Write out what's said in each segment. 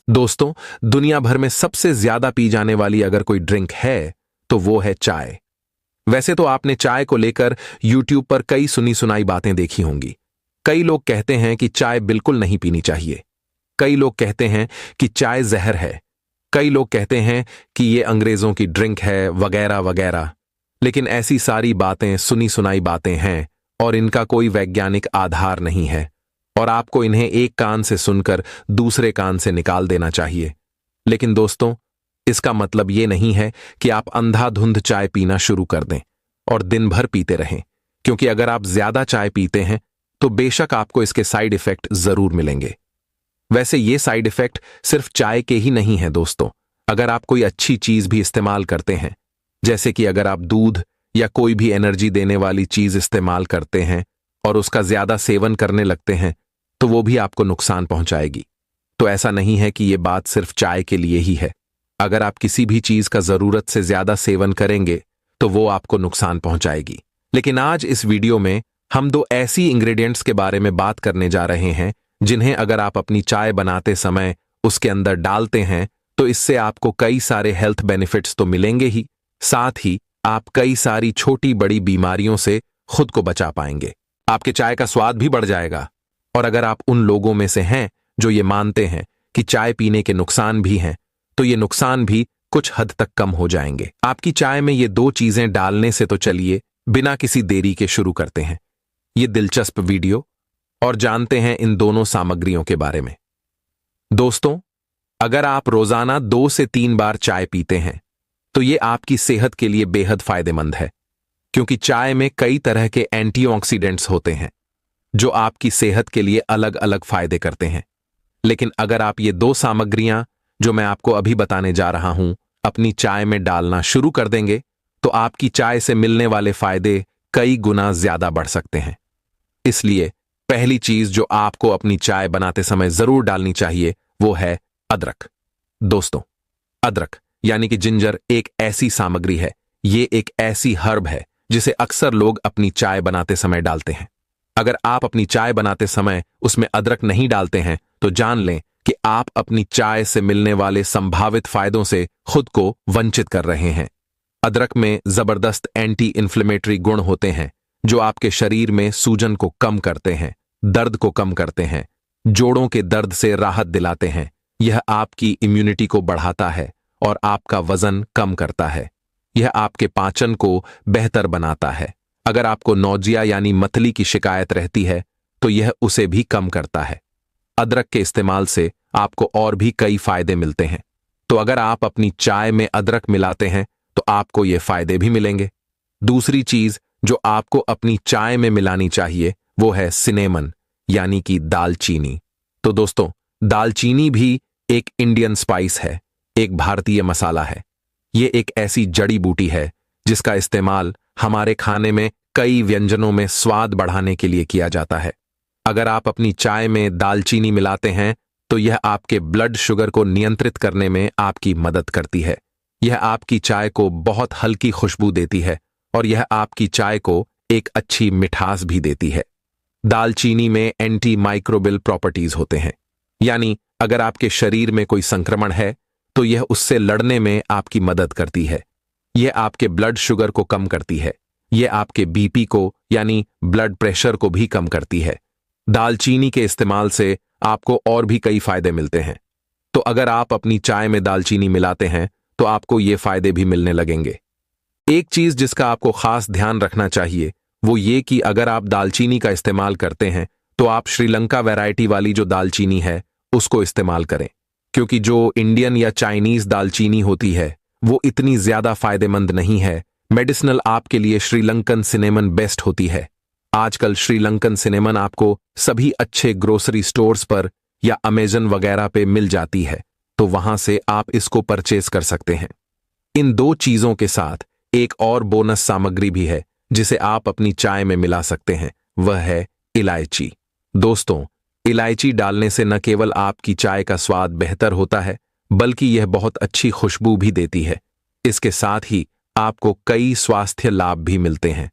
दोस्तों, दुनिया भर में सबसे ज्यादा पी जाने वाली अगर कोई ड्रिंक है तो वो है चाय। वैसे तो आपने चाय को लेकर यूट्यूब पर कई सुनी सुनाई बातें देखी होंगी। कई लोग कहते हैं कि चाय बिल्कुल नहीं पीनी चाहिए। कई लोग कहते हैं कि चाय जहर है। कई लोग कहते हैं कि ये अंग्रेजों की ड्रिंक है, वगैरह वगैरह। लेकिन ऐसी सारी बातें सुनी सुनाई बातें हैं और इनका कोई वैज्ञानिक आधार नहीं है, और आपको इन्हें एक कान से सुनकर दूसरे कान से निकाल देना चाहिए। लेकिन दोस्तों, इसका मतलब ये नहीं है कि आप अंधाधुंध चाय पीना शुरू कर दें और दिन भर पीते रहें, क्योंकि अगर आप ज्यादा चाय पीते हैं तो बेशक आपको इसके साइड इफेक्ट जरूर मिलेंगे। वैसे ये साइड इफेक्ट सिर्फ चाय के ही नहीं है दोस्तों। अगर आप कोई अच्छी चीज भी इस्तेमाल करते हैं, जैसे कि अगर आप दूध या कोई भी एनर्जी देने वाली चीज इस्तेमाल करते हैं और उसका ज्यादा सेवन करने लगते हैं, तो वो भी आपको नुकसान पहुंचाएगी। तो ऐसा नहीं है कि ये बात सिर्फ चाय के लिए ही है। अगर आप किसी भी चीज का जरूरत से ज्यादा सेवन करेंगे तो वो आपको नुकसान पहुंचाएगी। लेकिन आज इस वीडियो में हम दो ऐसी इंग्रेडिएंट्स के बारे में बात करने जा रहे हैं जिन्हें अगर आप अपनी चाय बनाते समय उसके अंदर डालते हैं तो इससे आपको कई सारे हेल्थ बेनिफिट्स तो मिलेंगे ही, साथ ही आप कई सारी छोटी बड़ी बीमारियों से खुद को बचा पाएंगे। आपके चाय का स्वाद भी बढ़ जाएगा। और अगर आप उन लोगों में से हैं जो ये मानते हैं कि चाय पीने के नुकसान भी हैं, तो ये नुकसान भी कुछ हद तक कम हो जाएंगे। आपकी चाय में ये दो चीजें डालने से तो चलिए बिना किसी देरी के शुरू करते हैं ये दिलचस्प वीडियो और जानते हैं इन दोनों सामग्रियों के बारे में। दोस्तों, अगर आप रोजाना 2 से 3 बार चाय पीते हैं तो ये आपकी सेहत के लिए बेहद फायदेमंद है, क्योंकि चाय में कई तरह के एंटीऑक्सीडेंट्स होते हैं जो आपकी सेहत के लिए अलग अलग फायदे करते हैं। लेकिन अगर आप ये दो सामग्रियां जो मैं आपको अभी बताने जा रहा हूं अपनी चाय में डालना शुरू कर देंगे तो आपकी चाय से मिलने वाले फायदे कई गुना ज्यादा बढ़ सकते हैं। इसलिए पहली चीज जो आपको अपनी चाय बनाते समय जरूर डालनी चाहिए वो है अदरक। दोस्तों, अदरक यानी कि जिंजर एक ऐसी सामग्री है, ये एक ऐसी हर्ब है जिसे अक्सर लोग अपनी चाय बनाते समय डालते हैं। अगर आप अपनी चाय बनाते समय उसमें अदरक नहीं डालते हैं तो जान लें कि आप अपनी चाय से मिलने वाले संभावित फायदों से खुद को वंचित कर रहे हैं। अदरक में जबरदस्त एंटी इन्फ्लेमेटरी गुण होते हैं जो आपके शरीर में सूजन को कम करते हैं, दर्द को कम करते हैं, जोड़ों के दर्द से राहत दिलाते हैं। यह आपकी इम्यूनिटी को बढ़ाता है और आपका वजन कम करता है। यह आपके पाचन को बेहतर बनाता है। अगर आपको नौजिया यानी मतली की शिकायत रहती है तो यह उसे भी कम करता है। अदरक के इस्तेमाल से आपको और भी कई फायदे मिलते हैं। तो अगर आप अपनी चाय में अदरक मिलाते हैं तो आपको ये फायदे भी मिलेंगे। दूसरी चीज जो आपको अपनी चाय में मिलानी चाहिए वो है सिनेमन यानी कि दालचीनी। तो दोस्तों, दालचीनी भी एक इंडियन स्पाइस है, एक भारतीय मसाला है। ये एक ऐसी जड़ी बूटी है जिसका इस्तेमाल हमारे खाने में कई व्यंजनों में स्वाद बढ़ाने के लिए किया जाता है। अगर आप अपनी चाय में दालचीनी मिलाते हैं तो यह आपके ब्लड शुगर को नियंत्रित करने में आपकी मदद करती है। यह आपकी चाय को बहुत हल्की खुशबू देती है और यह आपकी चाय को एक अच्छी मिठास भी देती है। दालचीनी में एंटी माइक्रोबियल प्रॉपर्टीज होते हैं, यानी अगर आपके शरीर में कोई संक्रमण है तो यह उससे लड़ने में आपकी मदद करती है। यह आपके ब्लड शुगर को कम करती है। यह आपके बीपी को यानी ब्लड प्रेशर को भी कम करती है। दालचीनी के इस्तेमाल से आपको और भी कई फायदे मिलते हैं। तो अगर आप अपनी चाय में दालचीनी मिलाते हैं तो आपको ये फायदे भी मिलने लगेंगे। एक चीज जिसका आपको खास ध्यान रखना चाहिए वो ये कि अगर आप दालचीनी का इस्तेमाल करते हैं तो आप श्रीलंका वैरायटी वाली जो दालचीनी है उसको इस्तेमाल करें, क्योंकि जो इंडियन या चाइनीज दालचीनी होती है वो इतनी ज्यादा फायदेमंद नहीं है। मेडिसिनल आपके लिए श्रीलंकन सिनेमन बेस्ट होती है। आजकल श्रीलंकन सिनेमन आपको सभी अच्छे ग्रोसरी स्टोर्स पर या अमेजन वगैरह पे मिल जाती है, तो वहां से आप इसको परचेज कर सकते हैं। इन दो चीजों के साथ एक और बोनस सामग्री भी है जिसे आप अपनी चाय में मिला सकते हैं, वह है इलायची। दोस्तों, इलायची डालने से न केवल आपकी चाय का स्वाद बेहतर होता है बल्कि यह बहुत अच्छी खुशबू भी देती है। इसके साथ ही आपको कई स्वास्थ्य लाभ भी मिलते हैं।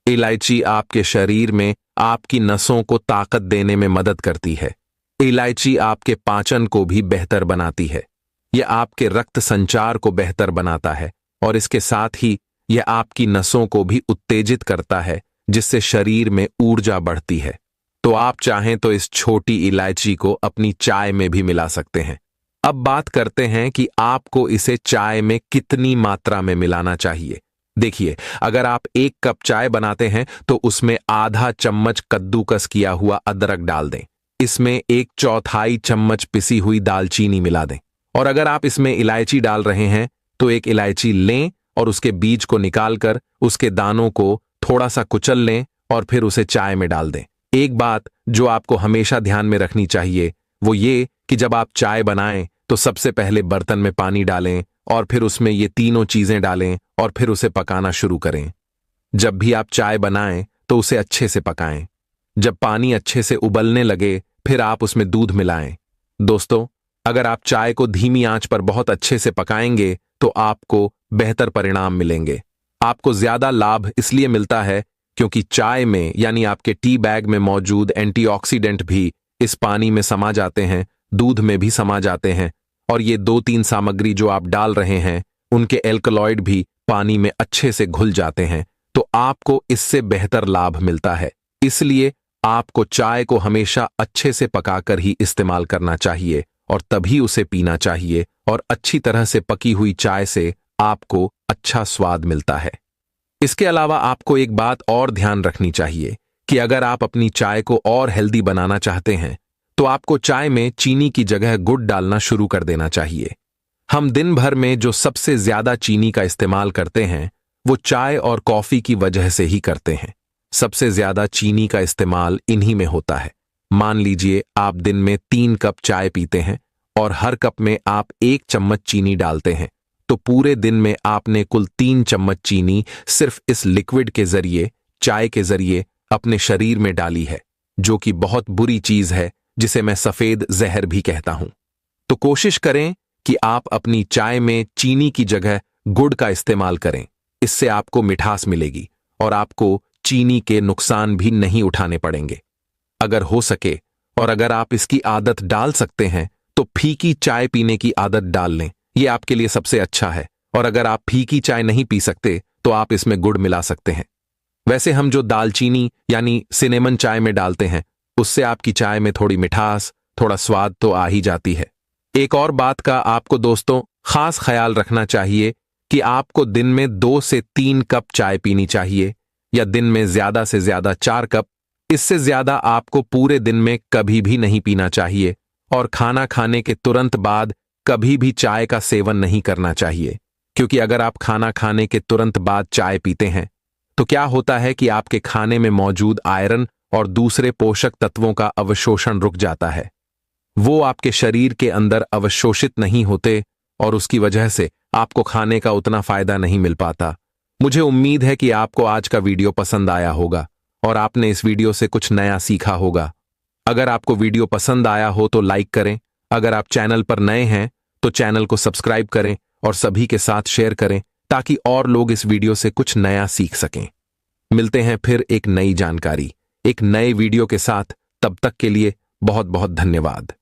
इलायची आपके शरीर में आपकी नसों को ताकत देने में मदद करती है। इलायची आपके पाचन को भी बेहतर बनाती है। यह आपके रक्त संचार को बेहतर बनाता है और इसके साथ ही यह आपकी नसों को भी उत्तेजित करता है, जिससे शरीर में ऊर्जा बढ़ती है। तो आप चाहें तो इस छोटी इलायची को अपनी चाय में भी मिला सकते हैं। अब बात करते हैं कि आपको इसे चाय में कितनी मात्रा में मिलाना चाहिए। देखिए, अगर आप 1 कप चाय बनाते हैं तो उसमें आधा चम्मच कद्दूकस किया हुआ अदरक डाल दें। इसमें 1/4 चम्मच पिसी हुई दालचीनी मिला दें। और अगर आप इसमें इलायची डाल रहे हैं तो 1 इलायची लें और उसके बीज को निकालकर उसके दानों को थोड़ा सा कुचल लें और फिर उसे चाय में डाल दें। एक बात जो आपको हमेशा ध्यान में रखनी चाहिए वो ये कि जब आप चाय बनाएं तो सबसे पहले बर्तन में पानी डालें और फिर उसमें ये तीनों चीजें डालें और फिर उसे पकाना शुरू करें। जब भी आप चाय बनाएं तो उसे अच्छे से पकाएं। जब पानी अच्छे से उबलने लगे फिर आप उसमें दूध मिलाएं। दोस्तों, अगर आप चाय को धीमी आंच पर बहुत अच्छे से पकाएंगे तो आपको बेहतर परिणाम मिलेंगे। आपको ज्यादा लाभ इसलिए मिलता है क्योंकि चाय में यानी आपके टी बैग में मौजूद एंटीऑक्सीडेंट भी इस पानी में समा जाते हैं, दूध में भी समा जाते हैं और ये 2-3 सामग्री जो आप डाल रहे हैं उनके एल्कलॉइड भी पानी में अच्छे से घुल जाते हैं। तो आपको इससे बेहतर लाभ मिलता है। इसलिए आपको चाय को हमेशा अच्छे से पकाकर ही इस्तेमाल करना चाहिए और तभी उसे पीना चाहिए। और अच्छी तरह से पकी हुई चाय से आपको अच्छा स्वाद मिलता है। इसके अलावा आपको एक बात और ध्यान रखनी चाहिए कि अगर आप अपनी चाय को और हेल्दी बनाना चाहते हैं तो आपको चाय में चीनी की जगह गुड़ डालना शुरू कर देना चाहिए। हम दिन भर में जो सबसे ज्यादा चीनी का इस्तेमाल करते हैं वो चाय और कॉफी की वजह से ही करते हैं। सबसे ज्यादा चीनी का इस्तेमाल इन्हीं में होता है। मान लीजिए आप दिन में 3 कप चाय पीते हैं और हर कप में आप 1 चम्मच चीनी डालते हैं, तो पूरे दिन में आपने कुल 3 चम्मच चीनी सिर्फ इस लिक्विड के जरिए, चाय के जरिए अपने शरीर में डाली है, जो कि बहुत बुरी चीज है, जिसे मैं सफेद जहर भी कहता हूं। तो कोशिश करें कि आप अपनी चाय में चीनी की जगह गुड़ का इस्तेमाल करें। इससे आपको मिठास मिलेगी और आपको चीनी के नुकसान भी नहीं उठाने पड़ेंगे। अगर हो सके और अगर आप इसकी आदत डाल सकते हैं तो फीकी चाय पीने की आदत डाल लें। यह आपके लिए सबसे अच्छा है। और अगर आप फीकी चाय नहीं पी सकते तो आप इसमें गुड़ मिला सकते हैं। वैसे हम जो दालचीनी यानी सिनेमन चाय में डालते हैं उससे आपकी चाय में थोड़ी मिठास, थोड़ा स्वाद तो आ ही जाती है। एक और बात का आपको दोस्तों खास ख्याल रखना चाहिए कि आपको दिन में 2 से 3 कप चाय पीनी चाहिए या दिन में ज्यादा से ज्यादा 4 कप। इससे ज्यादा आपको पूरे दिन में कभी भी नहीं पीना चाहिए और खाना खाने के तुरंत बाद कभी भी चाय का सेवन नहीं करना चाहिए, क्योंकि अगर आप खाना खाने के तुरंत बाद चाय पीते हैं तो क्या होता है कि आपके खाने में मौजूद आयरन और दूसरे पोषक तत्वों का अवशोषण रुक जाता है। वो आपके शरीर के अंदर अवशोषित नहीं होते और उसकी वजह से आपको खाने का उतना फायदा नहीं मिल पाता। मुझे उम्मीद है कि आपको आज का वीडियो पसंद आया होगा और आपने इस वीडियो से कुछ नया सीखा होगा। अगर आपको वीडियो पसंद आया हो तो लाइक करें। अगर आप चैनल पर नए हैं तो चैनल को सब्सक्राइब करें और सभी के साथ शेयर करें ताकि और लोग इस वीडियो से कुछ नया सीख सकें। मिलते हैं फिर एक नई जानकारी, एक नए वीडियो के साथ। तब तक के लिए बहुत बहुत धन्यवाद।